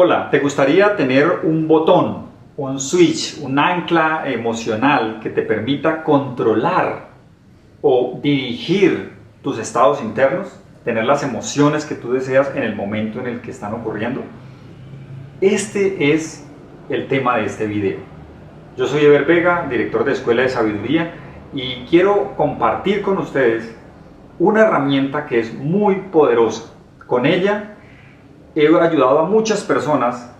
Hola, ¿te gustaría tener un botón, un switch, un ancla emocional que te permita controlar o dirigir tus estados internos? Tener las emociones que tú deseas en el momento en el que están ocurriendo. Este es el tema de este video. Yo soy Ever Vega, director de Escuela de Sabiduría, y quiero compartir con ustedes una herramienta que es muy poderosa. Con ella he ayudado a muchas personas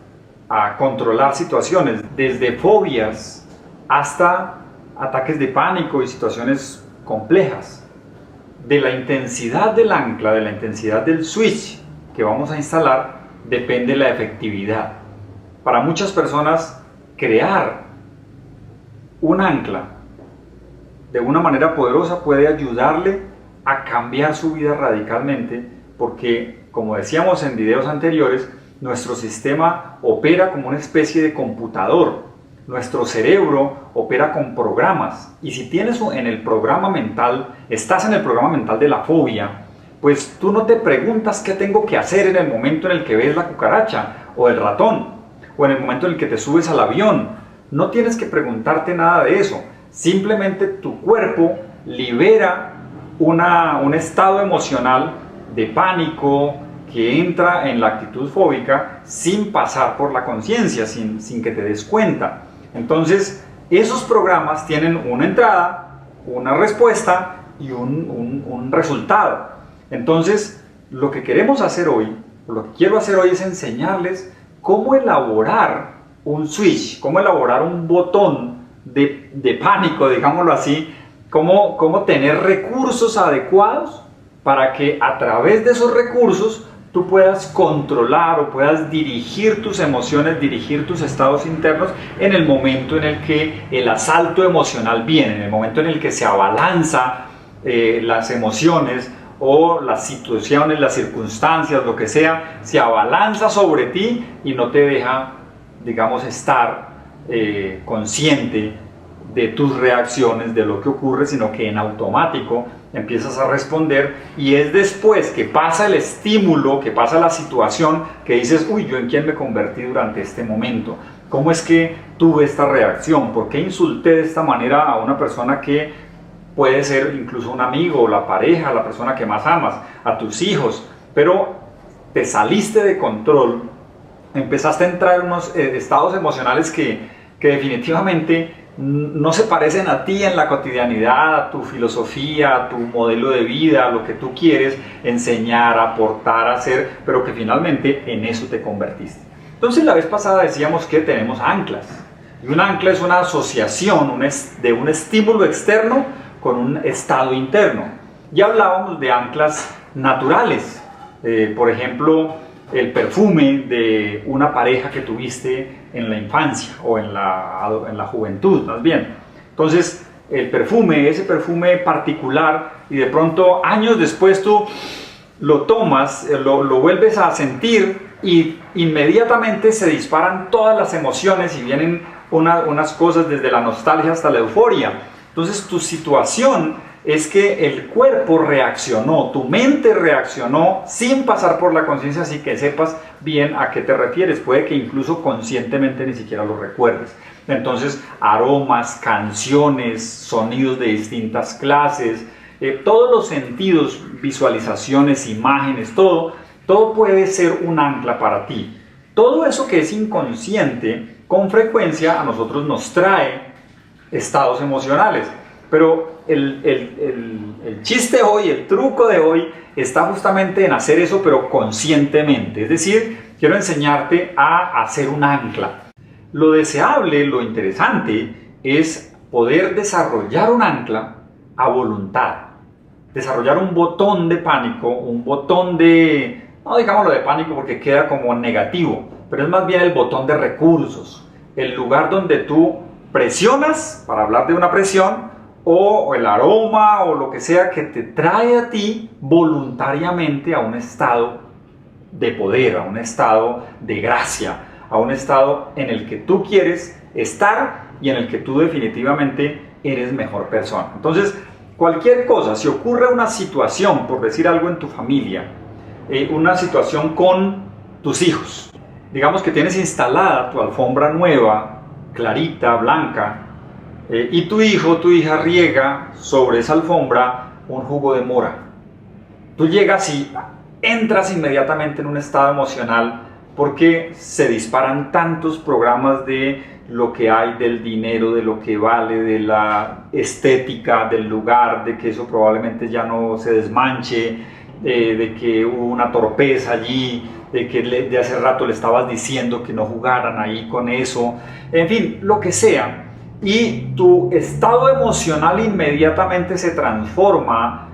a controlar situaciones, desde fobias hasta ataques de pánico y situaciones complejas. De la intensidad del ancla, de la intensidad del switch que vamos a instalar, depende la efectividad. Para muchas personas, crear un ancla de una manera poderosa puede ayudarle a cambiar su vida radicalmente, porque, como decíamos en videos anteriores, nuestro sistema opera como una especie de computador. Nuestro cerebro opera con programas, y si tienes en el programa mental, estás en el programa mental de la fobia, pues tú no te preguntas qué tengo que hacer en el momento en el que ves la cucaracha o el ratón, o en el momento en el que te subes al avión. No tienes que preguntarte nada de eso. Simplemente tu cuerpo libera un estado emocional de pánico que entra en la actitud fóbica sin pasar por la conciencia, sin que te des cuenta. Entonces, esos programas tienen una entrada, una respuesta y un resultado. Entonces, lo que queremos hacer hoy, o lo que quiero hacer hoy, es enseñarles cómo elaborar un switch, cómo elaborar un botón de pánico, digámoslo así, cómo tener recursos adecuados para que a través de esos recursos tú puedas controlar o puedas dirigir tus emociones, dirigir tus estados internos en el momento en el que el asalto emocional viene, en el momento en el que se abalanza las emociones o las situaciones, las circunstancias, lo que sea, se abalanza sobre ti y no te deja, digamos, estar consciente de tus reacciones, de lo que ocurre, sino que en automático empiezas a responder, y es después que pasa el estímulo, que pasa la situación, que dices, uy, ¿yo en quién me convertí durante este momento? ¿Cómo es que tuve esta reacción? ¿Por qué insulté de esta manera a una persona que puede ser incluso un amigo, la pareja, la persona que más amas, a tus hijos? Pero te saliste de control, empezaste a entrar en unos estados emocionales que definitivamente no se parecen a ti en la cotidianidad, a tu filosofía, a tu modelo de vida, a lo que tú quieres enseñar, aportar, hacer, pero que finalmente en eso te convertiste. Entonces, la vez pasada decíamos que tenemos anclas, y un ancla es una asociación de un estímulo externo con un estado interno. Ya hablábamos de anclas naturales, por ejemplo, el perfume de una pareja que tuviste en la infancia o en la juventud, más bien. Entonces, el perfume, ese perfume particular, y de pronto años después tú lo tomas, lo vuelves a sentir, y inmediatamente se disparan todas las emociones y vienen unas cosas desde la nostalgia hasta la euforia. Entonces, tu situación es que el cuerpo reaccionó, tu mente reaccionó sin pasar por la conciencia, así que sepas bien a qué te refieres. Puede que incluso conscientemente ni siquiera lo recuerdes. Entonces, aromas, canciones, sonidos de distintas clases, todos los sentidos, visualizaciones, imágenes, todo puede ser un ancla para ti. Todo eso que es inconsciente, con frecuencia a nosotros nos trae estados emocionales. Pero el chiste hoy, el truco de hoy, está justamente en hacer eso, pero conscientemente. Es decir, quiero enseñarte a hacer un ancla. Lo deseable, lo interesante, es poder desarrollar un ancla a voluntad. Desarrollar un botón de pánico, un botón no digámoslo de pánico porque queda como negativo, pero es más bien el botón de recursos. El lugar donde tú presionas, para hablar de una presión, o el aroma o lo que sea que te trae a ti voluntariamente a un estado de poder, a un estado de gracia, a un estado en el que tú quieres estar y en el que tú definitivamente eres mejor persona. Entonces, cualquier cosa, si ocurre una situación, por decir algo en tu familia, una situación con tus hijos, digamos que tienes instalada tu alfombra nueva, clarita, blanca, y tu hijo o tu hija riega sobre esa alfombra un jugo de mora. Tú llegas y entras inmediatamente en un estado emocional porque se disparan tantos programas de lo que hay, del dinero, de lo que vale, de la estética del lugar, de que eso probablemente ya no se desmanche, de que hubo una torpeza allí, de que de hace rato le estabas diciendo que no jugaran ahí con eso, en fin, lo que sea. Y tu estado emocional inmediatamente se transforma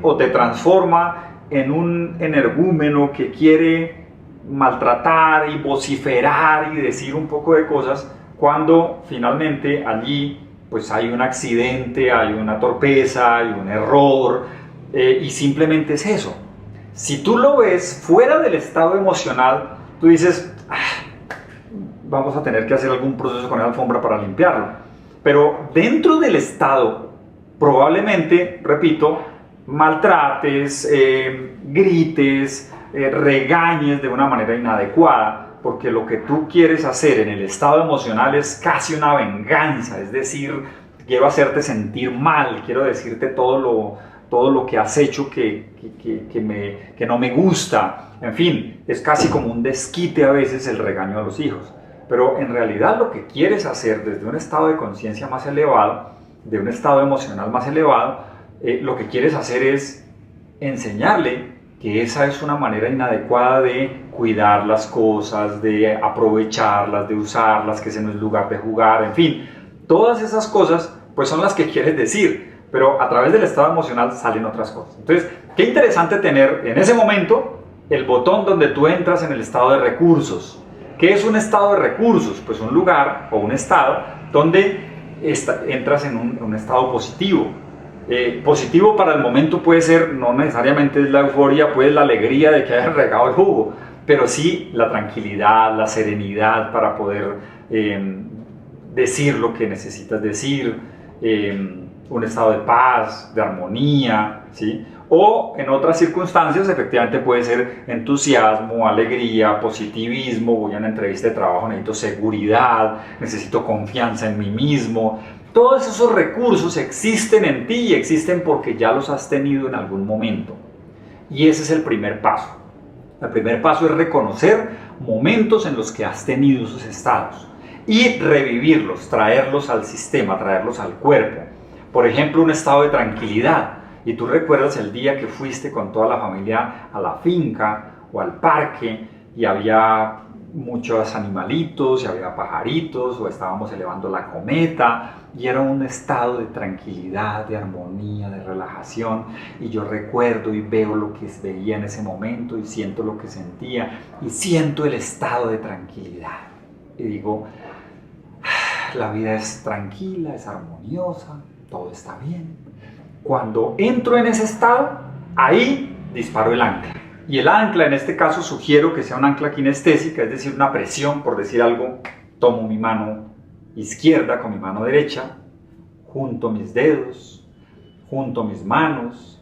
o te transforma en un energúmeno que quiere maltratar y vociferar y decir un poco de cosas, cuando finalmente allí pues hay un accidente, hay una torpeza, hay un error, y simplemente es eso. Si tú lo ves fuera del estado emocional, tú dices, vamos a tener que hacer algún proceso con la alfombra para limpiarlo. Pero dentro del estado, probablemente, repito, maltrates, grites, regañes de una manera inadecuada, porque lo que tú quieres hacer en el estado emocional es casi una venganza, es decir, quiero hacerte sentir mal, quiero decirte todo lo que has hecho que no me gusta, en fin, es casi como un desquite a veces el regaño a los hijos. Pero en realidad lo que quieres hacer desde un estado de conciencia más elevado, de un estado emocional más elevado, lo que quieres hacer es enseñarle que esa es una manera inadecuada de cuidar las cosas, de aprovecharlas, de usarlas, que ese no es lugar de jugar, en fin. Todas esas cosas pues son las que quieres decir, pero a través del estado emocional salen otras cosas. Entonces, qué interesante tener en ese momento el botón donde tú entras en el estado de recursos. ¿Qué es un estado de recursos? Pues un lugar o un estado donde entras en un estado positivo. Positivo para el momento puede ser, no necesariamente es la euforia, pues la alegría de que hayas regado el jugo, pero sí la tranquilidad, la serenidad para poder decir lo que necesitas decir, un estado de paz, de armonía, ¿sí? O en otras circunstancias efectivamente puede ser entusiasmo, alegría, positivismo, voy a una entrevista de trabajo, necesito seguridad, necesito confianza en mí mismo. Todos esos recursos existen en ti y existen porque ya los has tenido en algún momento. Y ese es el primer paso. El primer paso es reconocer momentos en los que has tenido esos estados y revivirlos, traerlos al sistema, traerlos al cuerpo. Por ejemplo, un estado de tranquilidad. Y tú recuerdas el día que fuiste con toda la familia a la finca o al parque y había muchos animalitos y había pajaritos o estábamos elevando la cometa y era un estado de tranquilidad, de armonía, de relajación, y yo recuerdo y veo lo que veía en ese momento y siento lo que sentía y siento el estado de tranquilidad y digo, la vida es tranquila, es armoniosa, todo está bien. Cuando entro en ese estado, ahí disparo el ancla. Y el ancla en este caso sugiero que sea un ancla kinestésica, es decir, una presión, por decir algo, tomo mi mano izquierda con mi mano derecha, junto mis dedos, junto mis manos,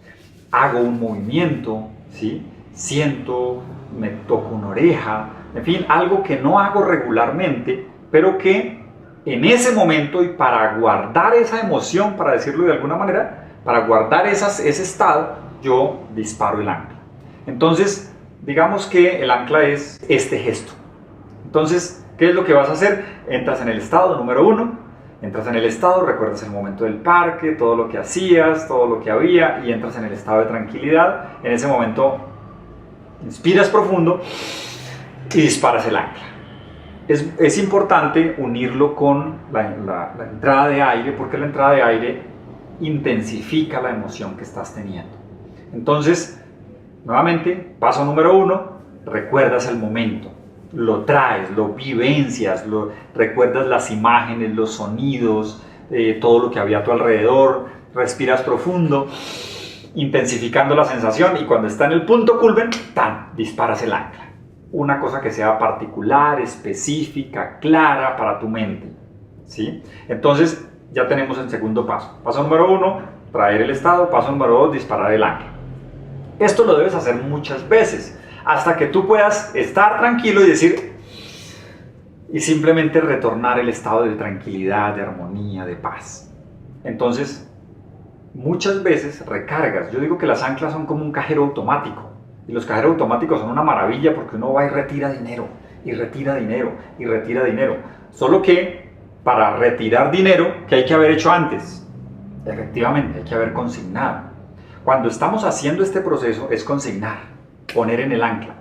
hago un movimiento, ¿sí? Siento, me toco una oreja, en fin, algo que no hago regularmente, pero que en ese momento y para guardar esa emoción, para decirlo de alguna manera, para guardar ese estado, yo disparo el ancla. Entonces, digamos que el ancla es este gesto. Entonces, ¿qué es lo que vas a hacer? Entras en el estado número 1, entras en el estado, recuerdas el momento del parque, todo lo que hacías, todo lo que había, y entras en el estado de tranquilidad. En ese momento, inspiras profundo y disparas el ancla. Es importante unirlo con la entrada de aire, porque la entrada de aire intensifica la emoción que estás teniendo. Entonces, nuevamente, paso número 1, recuerdas el momento, lo traes, lo vivencias, recuerdas las imágenes, los sonidos, todo lo que había a tu alrededor, respiras profundo, intensificando la sensación, y cuando está en el punto culmen, ¡tan!, disparas el ancla. Una cosa que sea particular, específica, clara para tu mente, ¿sí? Entonces, ya tenemos el segundo paso. Paso número 1, traer el estado. Paso número 2, disparar el ancla. Esto lo debes hacer muchas veces, hasta que tú puedas estar tranquilo y decir, y simplemente retornar el estado de tranquilidad, de armonía, de paz. Entonces, muchas veces recargas. Yo digo que las anclas son como un cajero automático, y los cajeros automáticos son una maravilla porque uno va y retira dinero, y retira dinero, y retira dinero. Solo que para retirar dinero, ¿qué hay que haber hecho antes? Efectivamente, hay que haber consignado. Cuando estamos haciendo este proceso es consignar, poner en el ancla,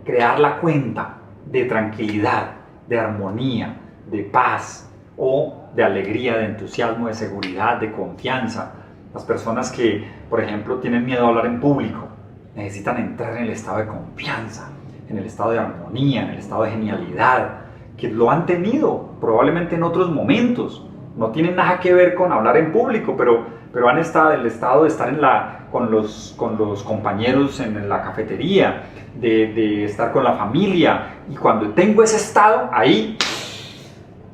crear la cuenta de tranquilidad, de armonía, de paz o de alegría, de entusiasmo, de seguridad, de confianza. Las personas que, por ejemplo, tienen miedo a hablar en público, necesitan entrar en el estado de confianza, en el estado de armonía, en el estado de genialidad, que lo han tenido probablemente en otros momentos. No tienen nada que ver con hablar en público, pero han estado en el estado de estar con los compañeros en la cafetería, de estar con la familia. Y cuando tengo ese estado, ahí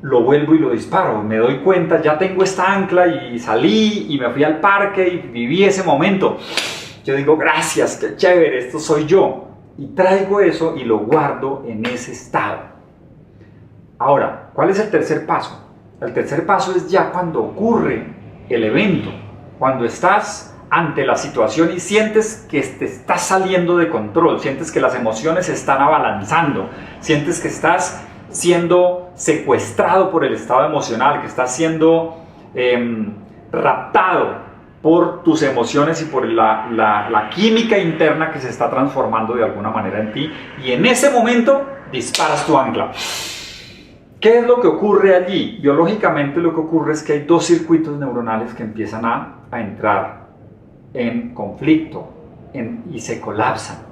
lo vuelvo y lo disparo. Me doy cuenta, ya tengo esta ancla y salí y me fui al parque y viví ese momento. Yo digo, gracias, qué chévere, esto soy yo. Y traigo eso y lo guardo en ese estado. Ahora, ¿cuál es el tercer paso? El tercer paso es ya cuando ocurre el evento, cuando estás ante la situación y sientes que te estás saliendo de control, sientes que las emociones se están abalanzando, sientes que estás siendo secuestrado por el estado emocional, que estás siendo raptado por tus emociones y por la química interna que se está transformando de alguna manera en ti, y en ese momento disparas tu ancla. ¿Qué es lo que ocurre allí? Biológicamente lo que ocurre es que hay dos circuitos neuronales que empiezan a entrar en conflicto y se colapsan.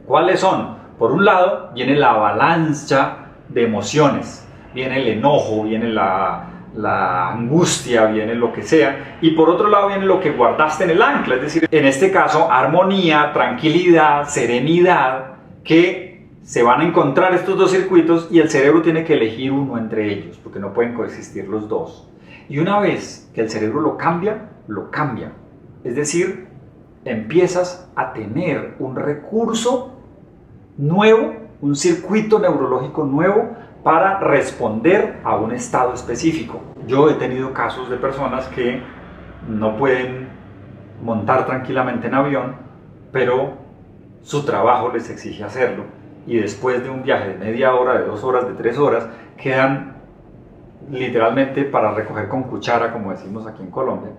¿Cuáles son? Por un lado viene la avalancha de emociones, viene el enojo, viene la angustia, viene lo que sea, y por otro lado viene lo que guardaste en el ancla, es decir, en este caso armonía, tranquilidad, serenidad, que se van a encontrar estos dos circuitos y el cerebro tiene que elegir uno entre ellos, porque no pueden coexistir los dos. Y una vez que el cerebro lo cambia, es decir, empiezas a tener un recurso nuevo, un circuito neurológico nuevo para responder a un estado específico. Yo he tenido casos de personas que no pueden montar tranquilamente en avión, pero su trabajo les exige hacerlo, y después de un viaje de media hora, de 2 horas, de 3 horas, quedan literalmente para recoger con cuchara, como decimos aquí en Colombia,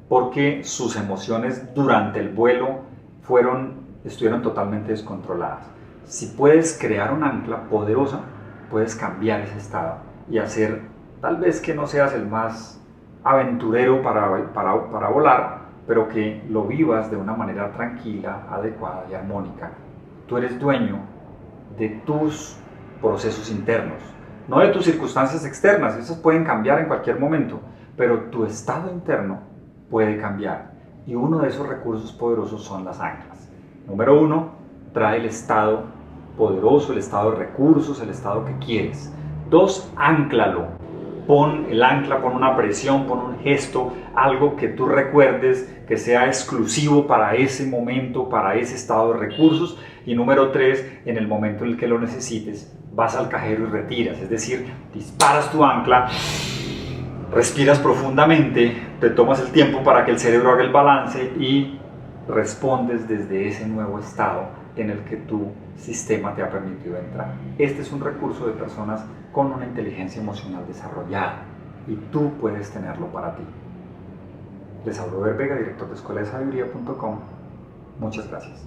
porque sus emociones durante el vuelo estuvieron totalmente descontroladas. Si puedes crear un ancla poderosa, puedes cambiar ese estado y hacer, tal vez que no seas el más aventurero para volar, pero que lo vivas de una manera tranquila, adecuada y armónica. Tú eres dueño de tus procesos internos, no de tus circunstancias externas. Esas pueden cambiar en cualquier momento, pero tu estado interno puede cambiar, y uno de esos recursos poderosos son las anclas. Número 1, trae el estado poderoso, el estado de recursos, el estado que quieres. 2, ánclalo. Pon el ancla, pon una presión, pon un gesto, algo que tú recuerdes, que sea exclusivo para ese momento, para ese estado de recursos. Y número 3, en el momento en el que lo necesites, vas al cajero y retiras, es decir, disparas tu ancla, respiras profundamente, te tomas el tiempo para que el cerebro haga el balance y respondes desde ese nuevo estado en el que tu sistema te ha permitido entrar. Este es un recurso de personas con una inteligencia emocional desarrollada, y tú puedes tenerlo para ti. Les habló Ver Vega, director de escuela de sabiduría.com. Muchas gracias.